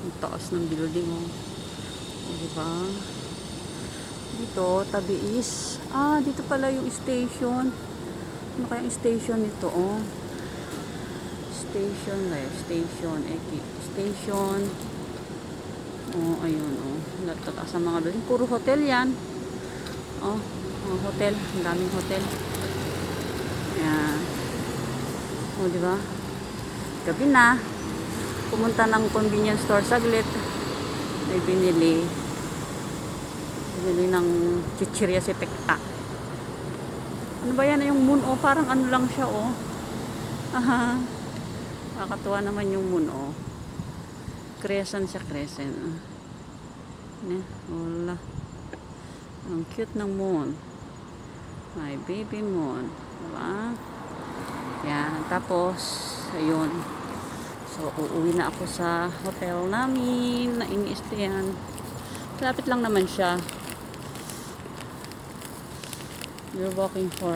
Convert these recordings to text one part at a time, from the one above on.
Ang taas ng building, oh. Diba? Dito, tabi is, dito pala yung station. Ano kaya yung station nito, oh? Station, station. Oh, ayun, oh. Tataas ang mga building. Puro hotel yan. Oh, mga hotel. Ang daming hotel. Ayan. Oh, diba? Gabi na. Pumunta ng convenience store saglit. May binili ng chichirya si Tekta. Ano ba yan? Yung moon, oh. Parang ano lang siya, oh. Aha. Nakakatuwa naman yung moon, oh. Crescent siya, crescent. Wala. Ang cute ng moon. My baby moon. Diba? Yan. Tapos, ayun. So, uuwi na ako sa hotel namin na ini-stayan. Lapit lang naman siya. You're walking for,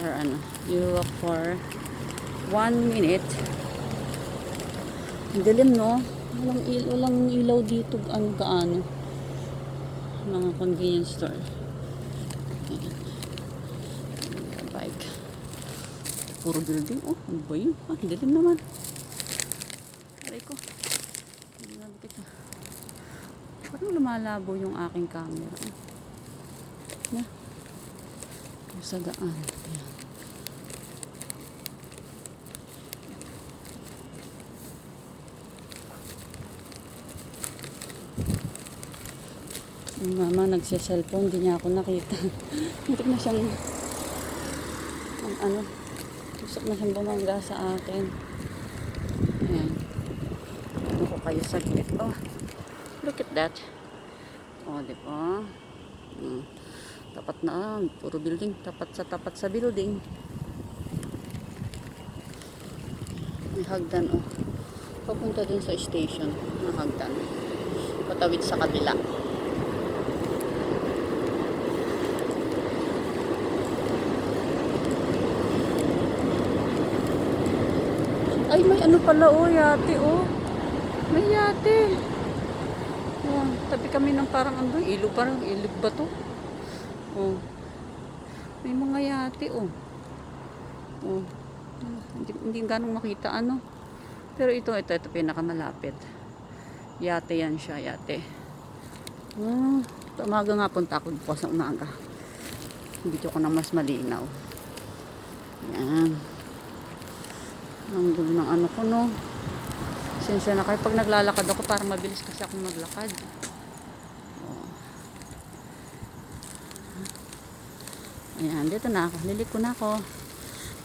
you walk for 1 minute. Ang dilim, no? Walang ilaw dito, gaano. Mga convenience store. Bike. Puro building. Oh, ano ba yun? Ang dilim naman. Aray ko. Parang lumalabo yung aking camera. Na. Sa daan. Ayan. Yung mama nagsiselfone, hindi niya ako nakita. Hindi na siyang gusto na siyang bumangga sa akin. Ayan. Ano ko kayo saglit. Oh, look at that. Oh, diba? Tapat na, puro building. Tapat sa building. May hagdan, oh. Papunta dun sa station. May hagdan. Patawid sa kabila. Ay, may ano pala, oh, yate, oh. May yate. Oh, tabi kami ng parang ilog, parang ilog ba to? Oh. May mga yate, oh. Oh. Hindi ganong makita, ano. Pero ito pinakamalapit. Yate yan siya, yate. Oh, umaga nga punta ako bukas ng umaga. Dito ko na mas malinaw. Yan. Ang gulo ng ano ko, no. Sensya na kayo pag naglalakad ako, parang mabilis kasi akong maglakad. Oh. Ayan, dito na ako. Niliko na ako.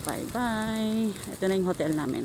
Bye bye. Ito na yung hotel namin.